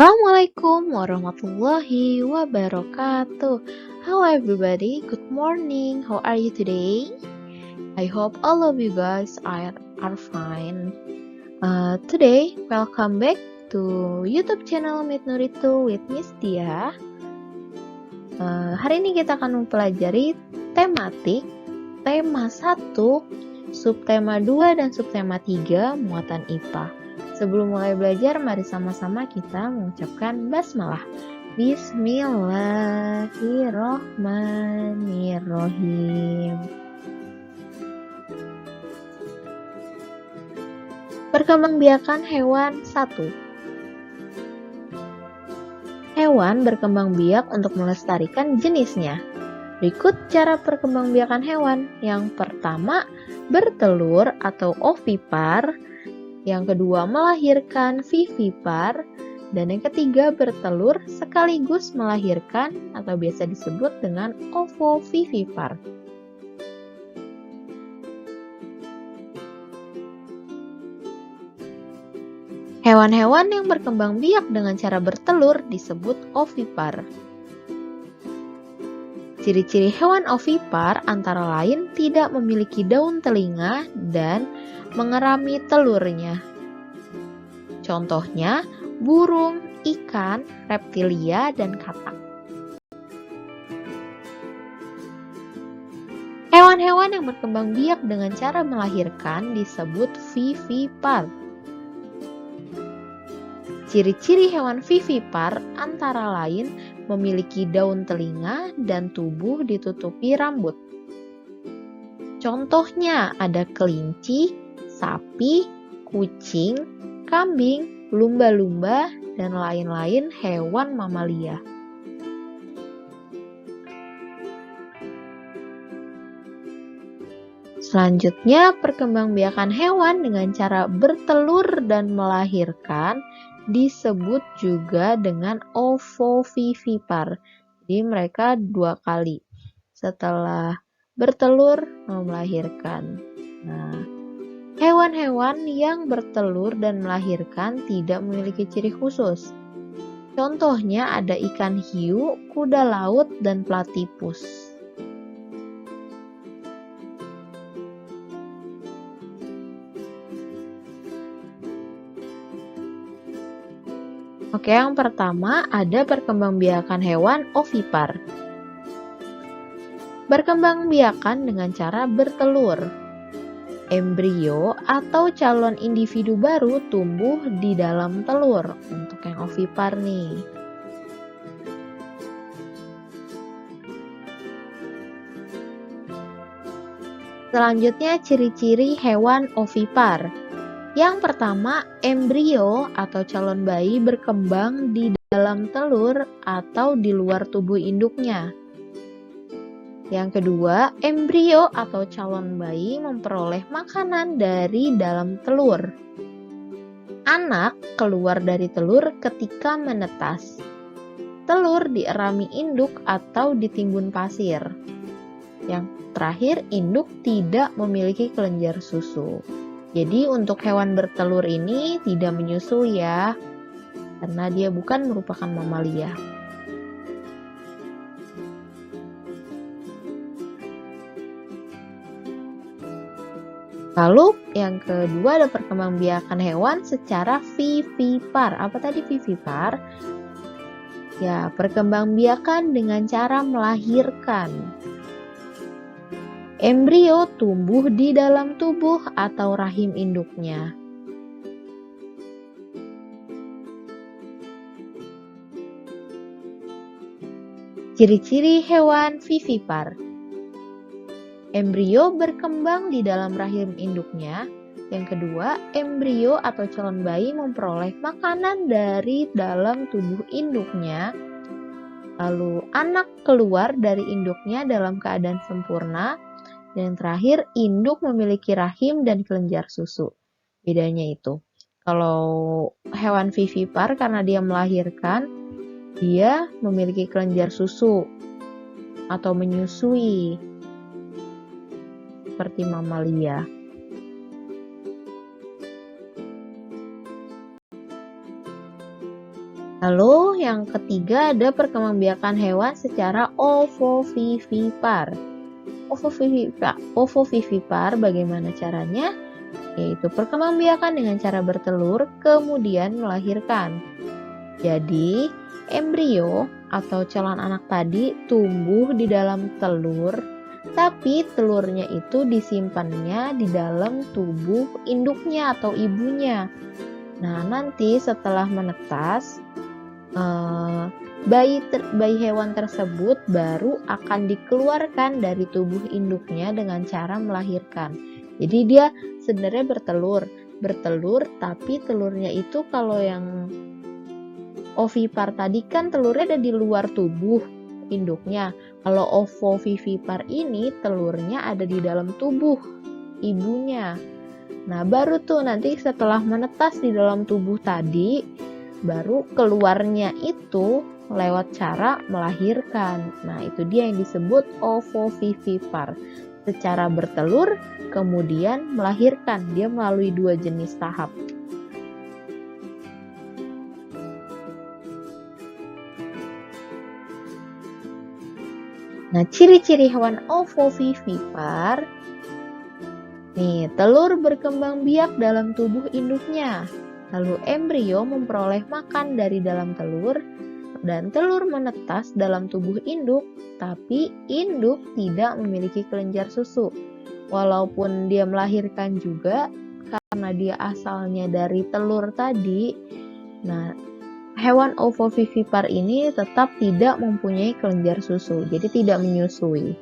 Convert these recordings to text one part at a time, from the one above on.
Assalamualaikum warahmatullahi wabarakatuh. Hello everybody, good morning. How are you today? I hope all of you guys are fine. Today, welcome back to YouTube channel Meet Nurito with Miss Dia. Hari ini kita akan mempelajari tematik tema 1, subtema 2 dan subtema 3 muatan IPA. Sebelum mulai belajar, mari sama-sama kita mengucapkan basmalah. Bismillahirrohmanirrohim. Perkembangbiakan hewan 1. Hewan berkembang biak untuk melestarikan jenisnya. Berikut cara perkembangbiakan hewan. Yang pertama, bertelur atau ovipar. Yang kedua, melahirkan vivipar. Dan yang ketiga, bertelur sekaligus melahirkan atau biasa disebut dengan ovovivipar. Hewan-hewan yang berkembang biak dengan cara bertelur disebut ovipar. Ciri-ciri hewan ovipar antara lain tidak memiliki daun telinga dan mengerami telurnya. Contohnya, burung, ikan, reptilia, dan katak. Hewan-hewan yang berkembang biak dengan cara melahirkan disebut vivipar. Ciri-ciri hewan vivipar antara lain memiliki daun telinga dan tubuh ditutupi rambut. Contohnya ada kelinci, sapi, kucing, kambing, lumba-lumba, dan lain-lain hewan mamalia. Selanjutnya, perkembangbiakan hewan dengan cara bertelur dan melahirkan disebut juga dengan ovovivipar. Jadi mereka 2 kali setelah bertelur melahirkan. Nah, hewan-hewan yang bertelur dan melahirkan tidak memiliki ciri khusus. Contohnya ada ikan hiu, kuda laut, dan platypus. Oke, yang pertama ada perkembangbiakan hewan ovipar. Berkembangbiakan dengan cara bertelur. Embrio atau calon individu baru tumbuh di dalam telur untuk yang ovipar nih. Selanjutnya ciri-ciri hewan ovipar. Yang pertama, embrio atau calon bayi berkembang di dalam telur atau di luar tubuh induknya. Yang kedua, embrio atau calon bayi memperoleh makanan dari dalam telur. Anak keluar dari telur ketika menetas. Telur dierami induk atau ditimbun pasir. Yang terakhir, induk tidak memiliki kelenjar susu. Jadi untuk hewan bertelur ini tidak menyusui ya, karena dia bukan merupakan mamalia. Lalu yang kedua ada perkembangbiakan hewan secara vivipar. Apa tadi vivipar? Ya, perkembangbiakan dengan cara melahirkan. Embrio tumbuh di dalam tubuh atau rahim induknya. Ciri-ciri hewan vivipar. Embrio berkembang di dalam rahim induknya. Yang kedua, embrio atau calon bayi memperoleh makanan dari dalam tubuh induknya. Lalu anak keluar dari induknya dalam keadaan sempurna. Dan yang terakhir, induk memiliki rahim dan kelenjar susu. Bedanya itu. Kalau hewan vivipar karena dia melahirkan, dia memiliki kelenjar susu atau menyusui seperti mamalia. Lalu yang ketiga ada perkembangbiakan hewan secara ovovivipar. Ovovivipar bagaimana caranya? Yaitu perkembangbiakan dengan cara bertelur kemudian melahirkan. Jadi, embrio atau calon anak tadi tumbuh di dalam telur, tapi telurnya itu disimpannya di dalam tubuh induknya atau ibunya. Nah, nanti setelah menetas, bayi hewan tersebut baru akan dikeluarkan dari tubuh induknya dengan cara melahirkan. Jadi dia sebenarnya bertelur, tapi telurnya itu kalau yang ovipar tadi kan telurnya ada di luar tubuh induknya. Kalau ovovivipar ini telurnya ada di dalam tubuh ibunya. Nah, baru tuh nanti setelah menetas di dalam tubuh tadi, baru keluarnya itu lewat cara melahirkan. Nah, itu dia yang disebut ovovivipar. Secara bertelur, kemudian melahirkan. Dia melalui 2 jenis tahap. Nah, ciri-ciri hewan ovovivipar. Nih, telur berkembang biak dalam tubuh induknya. Lalu embrio memperoleh makan dari dalam telur dan telur menetas dalam tubuh induk, tapi induk tidak memiliki kelenjar susu. Walaupun dia melahirkan juga karena dia asalnya dari telur tadi. Nah, hewan ovovivipar ini tetap tidak mempunyai kelenjar susu, jadi tidak menyusui.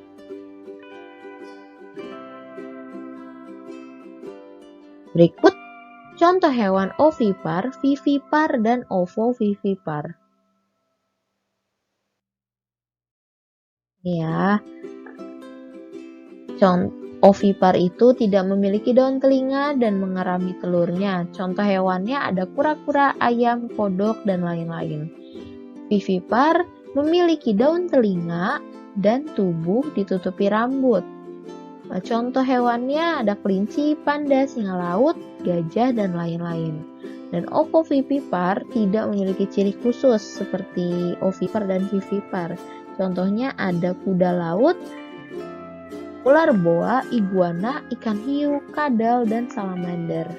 Berikut contoh hewan ovipar, vivipar, dan ovovivipar. Ya, ovipar itu tidak memiliki daun telinga dan mengerami telurnya. Contoh hewannya ada kura-kura, ayam, kodok, dan lain-lain. Vivipar memiliki daun telinga dan tubuh ditutupi rambut. Contoh hewannya ada kelinci, panda, singa laut, gajah, dan lain-lain. Dan ovovivipar tidak memiliki ciri khusus seperti ovipar dan vivipar. Contohnya ada kuda laut, ular boa, iguana, ikan hiu, kadal, dan salamander.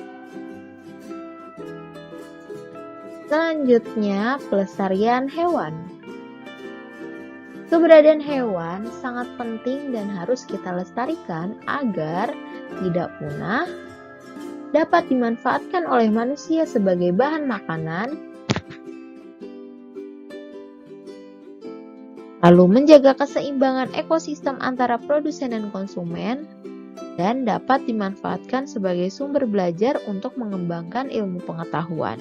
Selanjutnya, pelestarian hewan. Keberadaan hewan sangat penting dan harus kita lestarikan agar tidak punah, dapat dimanfaatkan oleh manusia sebagai bahan makanan, lalu menjaga keseimbangan ekosistem antara produsen dan konsumen, dan dapat dimanfaatkan sebagai sumber belajar untuk mengembangkan ilmu pengetahuan.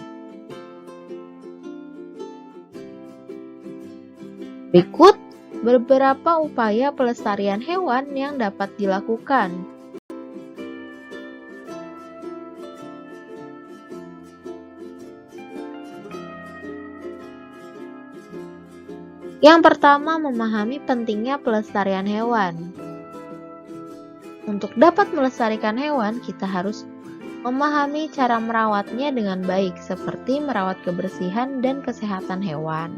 Berikut beberapa upaya pelestarian hewan yang dapat dilakukan. Yang pertama, memahami pentingnya pelestarian hewan. Untuk dapat melestarikan hewan, kita harus memahami cara merawatnya dengan baik, seperti merawat kebersihan dan kesehatan hewan.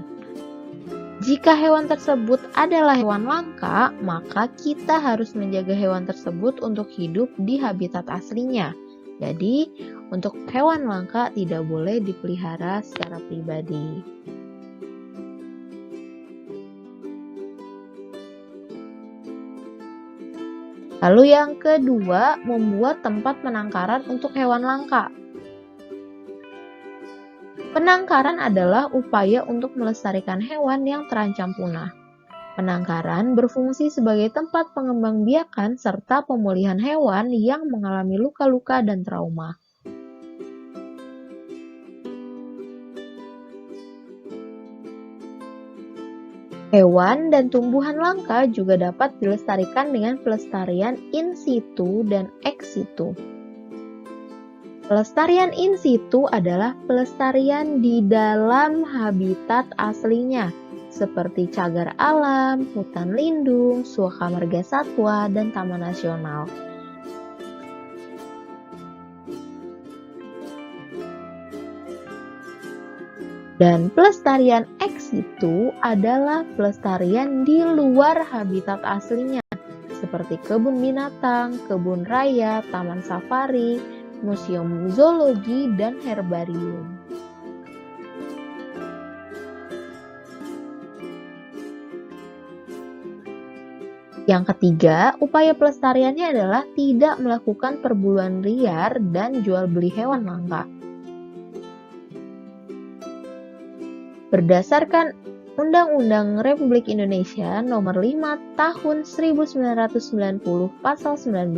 Jika hewan tersebut adalah hewan langka, maka kita harus menjaga hewan tersebut untuk hidup di habitat aslinya. Jadi, untuk hewan langka tidak boleh dipelihara secara pribadi. Lalu yang kedua, membuat tempat penangkaran untuk hewan langka. Penangkaran adalah upaya untuk melestarikan hewan yang terancam punah. Penangkaran berfungsi sebagai tempat pengembangbiakan serta pemulihan hewan yang mengalami luka-luka dan trauma. Hewan dan tumbuhan langka juga dapat dilestarikan dengan pelestarian in situ dan ex situ. Pelestarian in situ adalah pelestarian di dalam habitat aslinya, seperti cagar alam, hutan lindung, suaka marga satwa, dan taman nasional. Dan pelestarian ex situ adalah pelestarian di luar habitat aslinya, seperti kebun binatang, kebun raya, taman safari, museum zoologi, dan herbarium. Yang ketiga, upaya pelestariannya adalah tidak melakukan perburuan liar dan jual beli hewan langka. Berdasarkan Undang-Undang Republik Indonesia Nomor 5 Tahun 1990 Pasal 19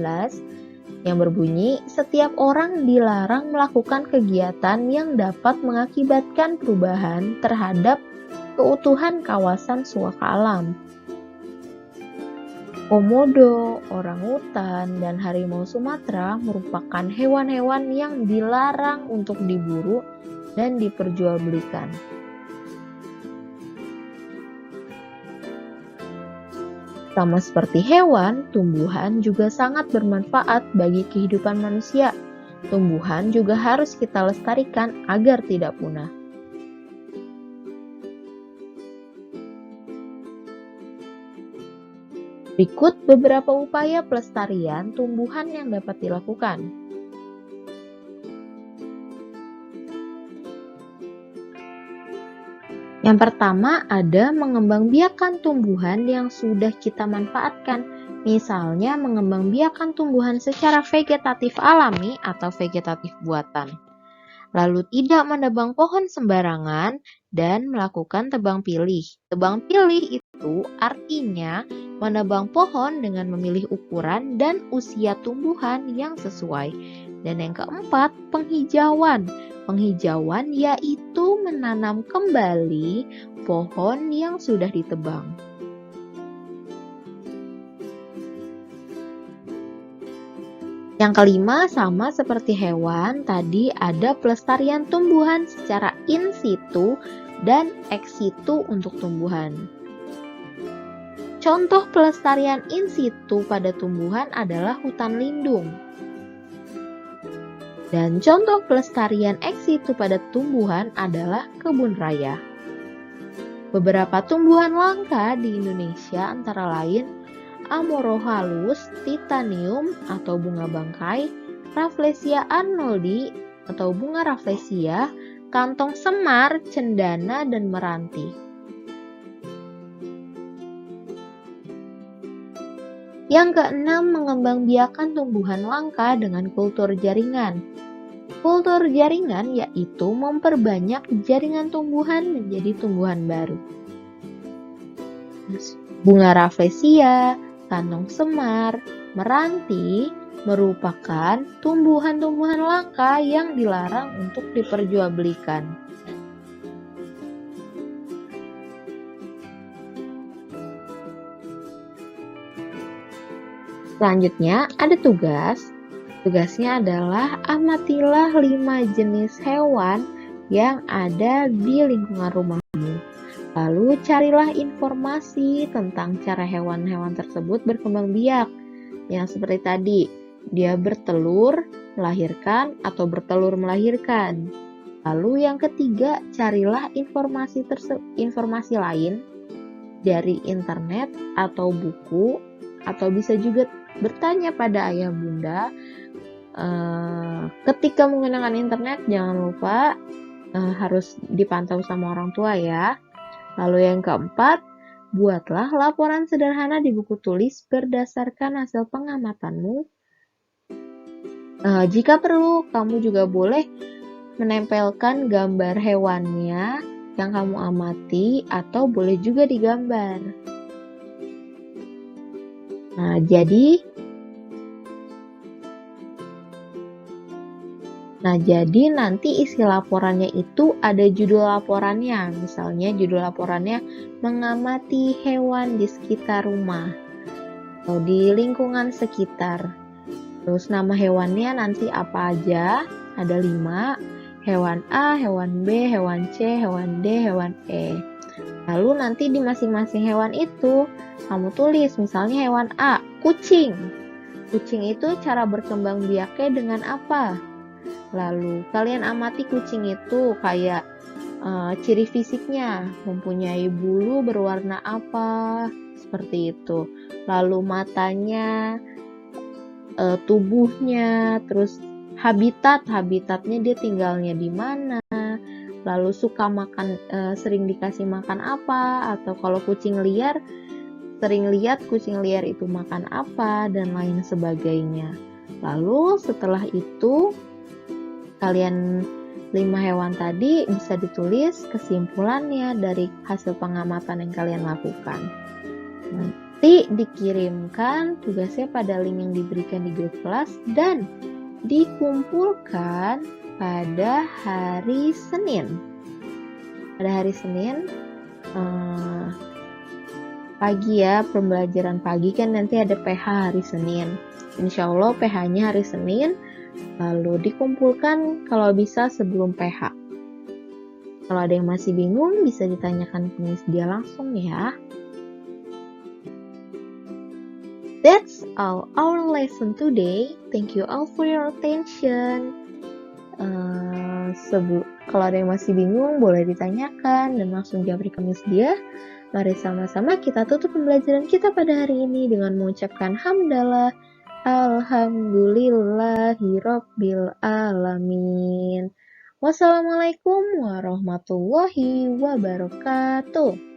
yang berbunyi, setiap orang dilarang melakukan kegiatan yang dapat mengakibatkan perubahan terhadap keutuhan kawasan suaka alam. Komodo, orangutan, dan harimau Sumatera merupakan hewan-hewan yang dilarang untuk diburu dan diperjualbelikan. Sama seperti hewan, tumbuhan juga sangat bermanfaat bagi kehidupan manusia. Tumbuhan juga harus kita lestarikan agar tidak punah. Berikut beberapa upaya pelestarian tumbuhan yang dapat dilakukan. Yang pertama ada mengembangbiakan tumbuhan yang sudah kita manfaatkan. Misalnya mengembangbiakan tumbuhan secara vegetatif alami atau vegetatif buatan. Lalu tidak menebang pohon sembarangan dan melakukan tebang pilih. Tebang pilih itu artinya menebang pohon dengan memilih ukuran dan usia tumbuhan yang sesuai. Dan yang keempat, penghijauan. Penghijauan yaitu menanam kembali pohon yang sudah ditebang. Yang kelima, sama seperti hewan, tadi ada pelestarian tumbuhan secara in situ dan ex situ untuk tumbuhan. Contoh pelestarian in situ pada tumbuhan adalah hutan lindung. Dan contoh pelestarian ex situ pada tumbuhan adalah kebun raya. Beberapa tumbuhan langka di Indonesia antara lain Amorohalus, Titanium atau bunga bangkai, Rafflesia arnoldi atau bunga rafflesia, kantong semar, cendana, dan meranti. Yang keenam, mengembangbiakan tumbuhan langka dengan kultur jaringan. Kultur jaringan yaitu memperbanyak jaringan tumbuhan menjadi tumbuhan baru. Bunga rafflesia, kantong semar, meranti merupakan tumbuhan-tumbuhan langka yang dilarang untuk diperjualbelikan. Selanjutnya ada tugas. Tugasnya adalah amatilah 5 jenis hewan yang ada di lingkungan rumahmu. Lalu carilah informasi tentang cara hewan-hewan tersebut berkembang biak. Yang seperti tadi, dia bertelur, melahirkan, atau bertelur melahirkan. Lalu yang ketiga, carilah informasi lain dari internet atau buku, atau bisa juga bertanya pada ayah bunda. Ketika menggunakan internet, jangan lupa harus dipantau sama orang tua ya. Lalu yang keempat, buatlah laporan sederhana di buku tulis berdasarkan hasil pengamatanmu. Jika perlu, kamu juga boleh menempelkan gambar hewannya yang kamu amati atau boleh juga digambar. Nah, jadi nanti isi laporannya itu ada judul laporannya. Misalnya judul laporannya mengamati hewan di sekitar rumah atau di lingkungan sekitar. Terus nama hewannya nanti apa aja? Ada 5. Hewan A, hewan B, hewan C, hewan D, hewan E. Lalu nanti di masing-masing hewan itu kamu tulis, misalnya hewan A, kucing. Kucing itu cara berkembang biaknya dengan apa? Lalu kalian amati kucing itu kayak ciri fisiknya, mempunyai bulu berwarna apa, seperti itu. Lalu matanya, tubuhnya, terus habitatnya dia tinggalnya di mana, lalu suka makan, sering dikasih makan apa, atau kalau kucing liar, sering lihat kucing liar itu makan apa, dan lain sebagainya. Lalu setelah itu, kalian 5 hewan tadi bisa ditulis kesimpulannya dari hasil pengamatan yang kalian lakukan. Nanti dikirimkan tugasnya pada link yang diberikan di grup kelas dan dikumpulkan pada hari Senin. Pada hari Senin pagi ya, pembelajaran pagi kan nanti ada PH hari Senin. Insya Allah PH-nya hari Senin, lalu dikumpulkan kalau bisa sebelum PH. Kalau ada yang masih bingung, bisa ditanyakan ke Miss dia langsung ya. That's all our lesson today. Thank you all for your attention. Kalau ada yang masih bingung, boleh ditanyakan dan langsung jawab ke Miss dia. Mari sama-sama kita tutup pembelajaran kita pada hari ini dengan mengucapkan hamdalah. Alhamdulillahirabbil alamin. Wassalamualaikum warahmatullahi wabarakatuh.